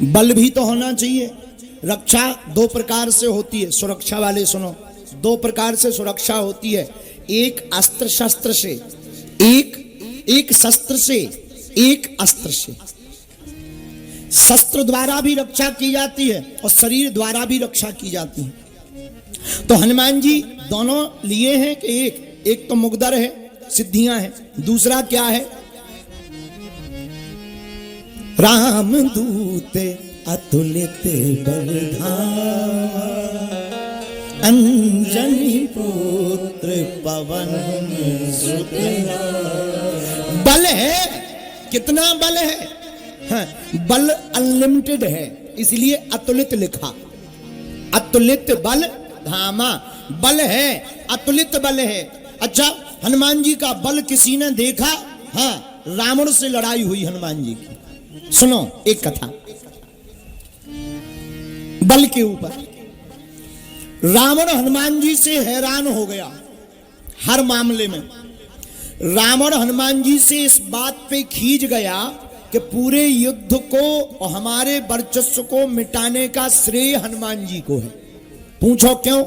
बल भी तो होना चाहिए। रक्षा दो प्रकार से होती है, सुरक्षा वाले सुनो, दो प्रकार से सुरक्षा होती है। एक अस्त्र शस्त्र से, एक शस्त्र से, एक अस्त्र से। शस्त्र द्वारा भी रक्षा की जाती है और शरीर द्वारा भी रक्षा की जाती है। तो हनुमान जी दोनों लिए हैं कि एक तो मुगदर है, सिद्धियां हैं, दूसरा क्या है, राम दूत अतुलित बलधामा, अंजनी पुत्र पवन सुत। बल है, कितना बल है? हाँ, बल अनलिमिटेड है, इसलिए अतुलित लिखा। अतुलित बल धामा, बल है, अतुलित बल है। अच्छा, हनुमान जी का बल किसी ने देखा? हाँ, रावण से लड़ाई हुई हनुमान जी की। सुनो एक कथा बल के ऊपर। रावण हनुमान जी से हैरान हो गया हर मामले में। रावण हनुमान जी से इस बात पे खींच गया कि पूरे युद्ध को और हमारे वर्चस्व को मिटाने का श्रेय हनुमान जी को है। पूछो क्यों?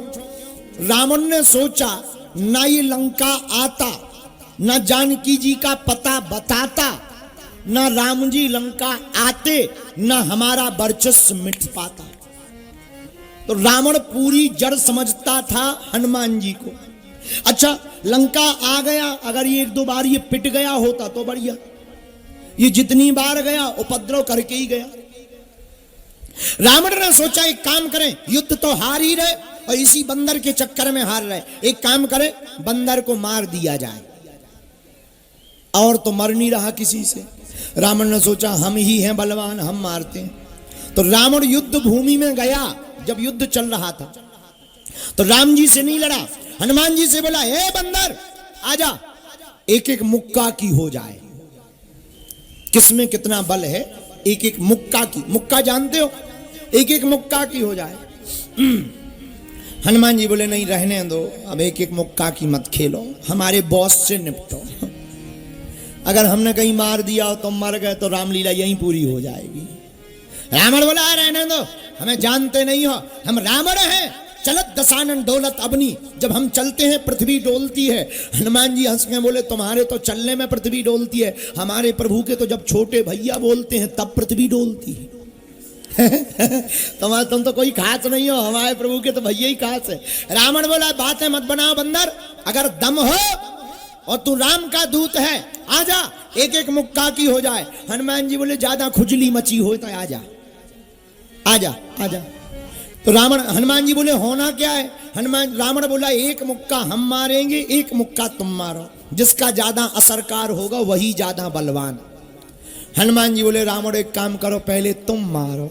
रावण ने सोचा, ना ये लंका आता, ना जानकी जी का पता बताता, ना राम जी लंका आते, ना हमारा वर्चस्व मिट पाता। तो रावण पूरी जड़ समझता था हनुमान जी को। अच्छा, लंका आ गया, अगर ये एक दो बार ये पिट गया होता तो बढ़िया, ये जितनी बार गया उपद्रव करके ही गया। रावण ने सोचा एक काम करें, युद्ध तो हार ही रहे और इसी बंदर के चक्कर में हार रहे, एक काम करें बंदर को मार दिया जाए, और तो मर नहीं रहा किसी से। रावण ने सोचा हम ही हैं बलवान, हम मारते हैं। तो रावण युद्ध भूमि में गया, जब युद्ध चल रहा था तो राम जी से नहीं लड़ा, हनुमान जी से बोला, हे बंदर आजा, एक एक मुक्का की हो जाए। किसमें कितना बल है? एक एक मुक्का की, मुक्का जानते हो, एक एक मुक्का की हो जाए। हनुमान जी बोले नहीं रहने दो, अब एक एक मुक्का की मत खेलो, हमारे बॉस से निपटो। अगर हमने कहीं मार दिया और तुम मर गए तो रामलीला यहीं पूरी हो जाएगी। रावण बोला रहने दो, हमें जानते नहीं हो, हम रावण हैं, चलत दशानन डोलत अबनी, जब हम चलते हैं पृथ्वी डोलती है। हनुमान जी हंस के बोले तुम्हारे तो चलने में पृथ्वी डोलती है, हमारे प्रभु के तो जब छोटे भैया बोलते हैं तब पृथ्वी डोलती है। तुम तो कोई खास नहीं हो, हमारे प्रभु के तो भैया ही खास है। रावण बोला बातें मत बनाओ बंदर, अगर दम हो और तू राम का दूत है आजा, एक एक मुक्का की हो जाए। हनुमान जी बोले ज्यादा खुजली मची हो तो आजा आजा आजा। तो हनुमान जी बोले होना क्या है? रावण बोला एक मुक्का हम मारेंगे, एक मुक्का तुम मारो, जिसका ज्यादा असरकार होगा वही ज्यादा बलवान। हनुमान जी बोले रावण एक काम करो, पहले तुम मारो।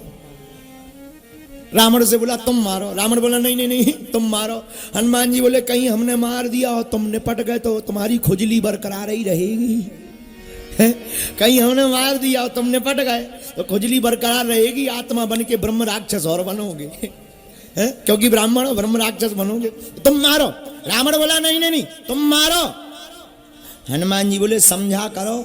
रावण से बोला तुम मारो, रावण बोला नहीं नहीं नहीं तुम मारो। हनुमान जी बोले कहीं हमने मार दिया और तुम निपट गए तो तुम्हारी खुजली बरकरार ही रहेगी। कहीं हमने मार दिया और तुम निपट गए तो खुजली बरकरार रहेगी, आत्मा बन के ब्रह्म राक्षस और बनोगे। क्योंकि ब्राह्मण हो, ब्रह्म राक्षस बनोगे, तुम मारो। रावण बोला नहीं नहीं नहीं तुम मारो। हनुमान जी बोले समझा करो,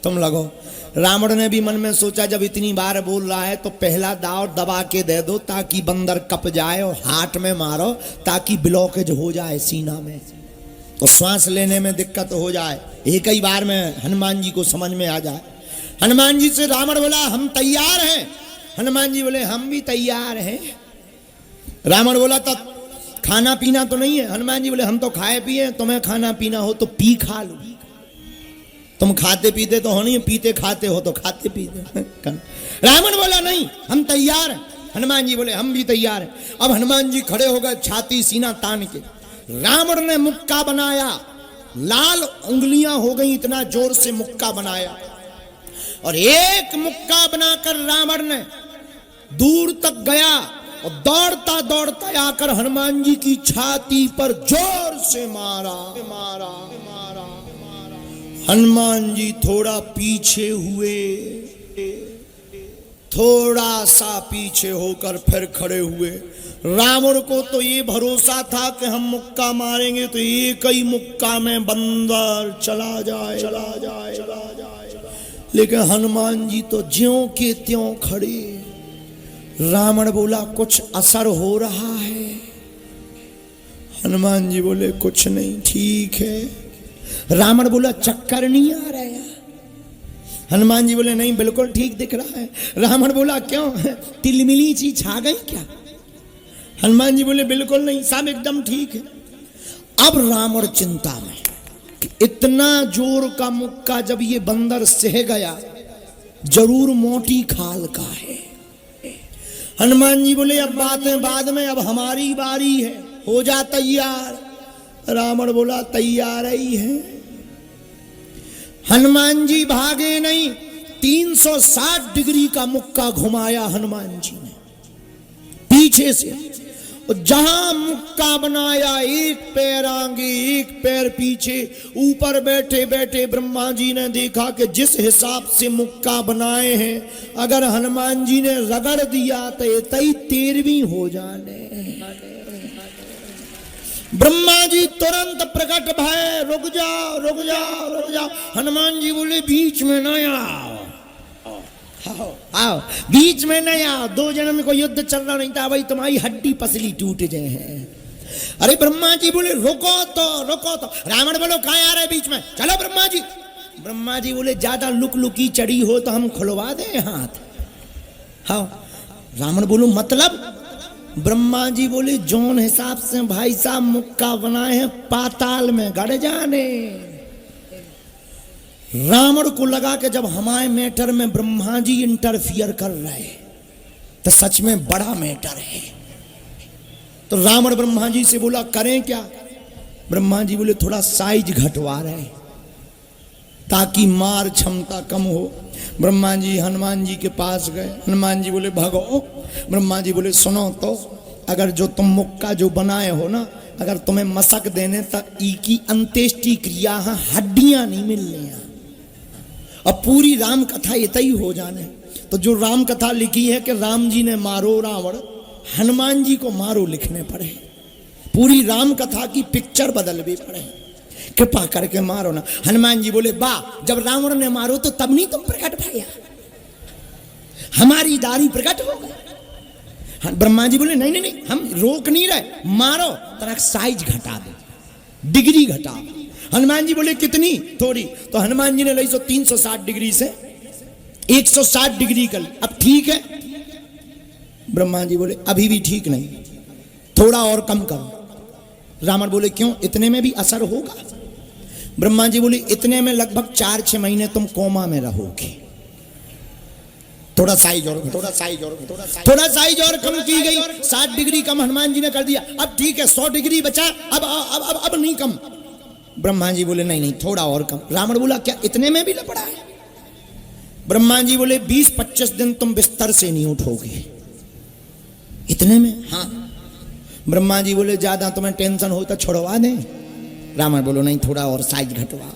तुम लगो। रावण ने भी मन में सोचा जब इतनी बार बोल रहा है तो पहला दाव दबा के दे दो ताकि बंदर कप जाए, और हाथ में मारो ताकि ब्लॉकेज हो जाए सीना में, तो श्वास लेने में दिक्कत हो जाए, एक ही बार में हनुमान जी को समझ में आ जाए। हनुमान जी से रावण बोला हम तैयार हैं। हनुमान जी बोले हम भी तैयार हैं। रावण बोला तब खाना पीना तो नहीं है? हनुमान जी बोले हम तो खाए पिए, तुम्हें खाना पीना हो तो पी खा लो, तुम खाते पीते तो हो नहीं, पीते खाते हो तो खाते पीते। रावण बोला नहीं हम तैयार हैं। हनुमान जी बोले हम भी तैयार हैं। अब हनुमान जी खड़े हो गए छाती सीना तान के। रावण ने मुक्का बनाया, लाल उंगलियां हो गई, इतना जोर से मुक्का बनाया, और एक मुक्का बनाकर रावण ने दूर तक गया और दौड़ता दौड़ता आकर हनुमान जी की छाती पर जोर से मारा मारा मारा। हनुमान जी थोड़ा पीछे हुए, थोड़ा सा पीछे होकर फिर खड़े हुए। रावण को तो ये भरोसा था कि हम मुक्का मारेंगे तो एक ही मुक्का में बंदर चला जाए चला जाए चला जाए, लेकिन हनुमान जी तो ज्यों के त्यों खड़े। रावण बोला कुछ असर हो रहा है। हनुमान जी बोले कुछ नहीं, ठीक है। रावण बोला चक्कर नहीं आ रहा है। हनुमान जी बोले नहीं, बिल्कुल ठीक दिख रहा है। रावण बोला क्यों, तिलमिली सी छा गई क्या? हनुमान जी बोले बिल्कुल नहीं, सब एकदम ठीक है। अब रावण चिंता में कि इतना जोर का मुक्का जब ये बंदर सह गया, जरूर मोटी खाल का है। हनुमान जी बोले अब बातें बाद में, अब हमारी बारी है, हो जा तैयार। रावण बोला तैयार ही है। हनुमान जी भागे नहीं, 360 डिग्री का मुक्का घुमाया हनुमान जी ने पीछे से। जहां मुक्का बनाया, एक पैर आगे एक पैर पीछे, ऊपर बैठे बैठे ब्रह्मा जी ने देखा कि जिस हिसाब से मुक्का बनाए हैं, अगर हनुमान जी ने रगड़ दिया तो ये 13वीं हो जाने। ब्रह्मा जी तुरंत प्रकट भय, रुक जाओ रुक जाओ रुक जाओ। हनुमान जी बोले बीच में न आओ, बीच में नहीं आओ, 2 जन्म को युद्ध चल रहा नहीं था भाई, तुम्हारी हड्डी पसली टूट जाए हैं। अरे ब्रह्मा जी बोले रुको तो रुको तो। रावण बोलो कहाँ आ रहे बीच में, चलो ब्रह्मा जी। ब्रह्मा जी बोले ज्यादा लुक लुकी चढ़ी हो तो हम खुलवा दें हाथ। हाँ, रावण बोलो मतलब? ब्रह्मा जी बोले जोन हिसाब से भाई साहब मुक्का बनाए हैं, पाताल में गड़ जाने। रावण को लगा कि जब हमारे मैटर में ब्रह्मा जी इंटरफियर कर रहे तो सच में बड़ा मैटर है। तो रावण ब्रह्मा जी से बोला करें क्या? ब्रह्मा जी बोले थोड़ा साइज घटवा रहे ताकि मार क्षमता कम हो। ब्रह्मा जी हनुमान जी के पास गए। हनुमान जी बोले भगो। ब्रह्मा जी बोले सुनो तो, अगर जो तुम मुक्का जो बनाए हो ना, अगर तुम्हें मसक देने तक ई की अंत्येष्टि क्रिया हड्डियां नहीं मिलनी है। अब पूरी राम कथा इतना ही हो जाने। तो जो राम कथा लिखी है कि राम जी ने मारो रावण, हनुमान जी को मारो लिखने पड़े। पूरी राम कथा की पिक्चर बदल भी पड़े, कृपा करके मारो ना। हनुमान जी बोले बा, जब रावण ने मारो तो तब नहीं तुम प्रकट भैया, हमारी दारी प्रकट हो गई। ब्रह्मा जी बोले नहीं नहीं नहीं, हम रोक नहीं रहे, मारो, तरह साइज घटा दो, डिग्री घटा दो। हनुमान जी बोले कितनी? थोड़ी। तो हनुमान जी ने ली 360 डिग्री से 160 डिग्री कर ली। अब ठीक है? ब्रह्मा जी बोले अभी भी ठीक नहीं, थोड़ा और कम करो। रावण बोले क्यों, इतने में भी असर होगा? ब्रह्मा जी बोले इतने में लगभग 4-6 महीने तुम कोमा में रहोगे। थोड़ा साइज और थोड़ा साइज और कम की गई। 60 डिग्री कम हनुमान जी ने कर दिया। अब ठीक है 100 डिग्री बचा, अब नहीं कम। ब्रह्मा जी बोले नहीं नहीं, थोड़ा और कम। रावण बोला क्या इतने में भी लपड़ा है? ब्रह्मा जी बोले 20-25 दिन तुम बिस्तर से नहीं उठोगे। इतने में? हाँ। ब्रह्मा जी बोले ज्यादा तुम्हें टेंशन हो तो छोड़वा दें। रावण बोलो नहीं, थोड़ा और साइज घटवा,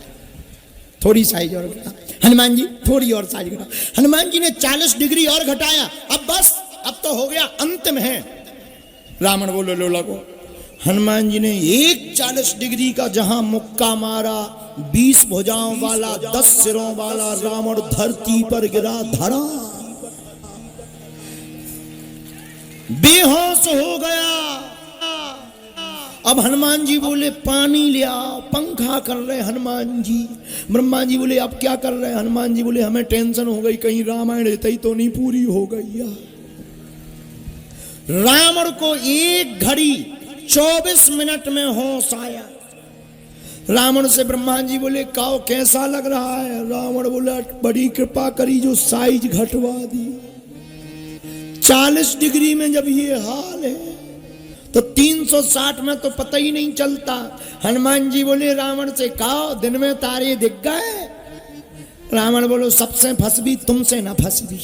थोड़ी साइज और घटा। हनुमान जी थोड़ी और साइज घटा। हनुमान जी ने 40 डिग्री और घटाया। अब बस, अब तो हो गया, अंतिम है। रावण बोलो लो लगो। हनुमान जी ने एक 40 डिग्री का जहां मुक्का मारा, 20 भुजाओं वाला 10 सिरों वाला रावण धरती पर गिरा, धड़ा बेहोश हो गया। अब हनुमान जी बोले पानी ले आओ, पंखा कर रहे हनुमान जी। ब्रह्मा जी बोले अब क्या कर रहे हैं? हनुमान जी बोले हमें टेंशन हो गई, कहीं रामायण रहता ही तो नहीं पूरी हो गई। रावण को 1 घड़ी 24 मिनट में होश आया। रावण से ब्रह्मा जी बोले काओ कैसा लग रहा है? रावण बोला बड़ी कृपा करी जो साइज घटवा दी। 40 डिग्री में जब ये हाल है तो 360 में तो पता ही नहीं चलता। हनुमान जी बोले रावण से काओ दिन में तारे दिख गए? रावण बोलो सबसे फंसबी तुमसे ना फंसबी,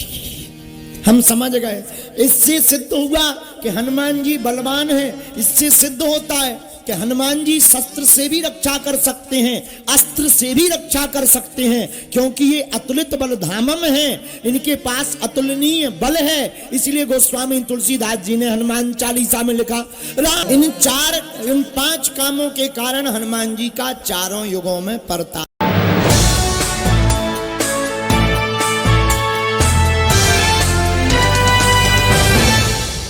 हम समझ गए। इससे सिद्ध हुआ कि हनुमान जी बलवान हैं। इससे सिद्ध होता है कि हनुमान जी शस्त्र से भी रक्षा कर सकते हैं, अस्त्र से भी रक्षा कर सकते हैं, क्योंकि ये अतुलित बल धामम हैं, इनके पास अतुलनीय बल है। इसलिए गोस्वामी तुलसीदास जी ने हनुमान चालीसा में लिखा, इन 5 कामों के कारण हनुमान जी का चारों युगों में परताप।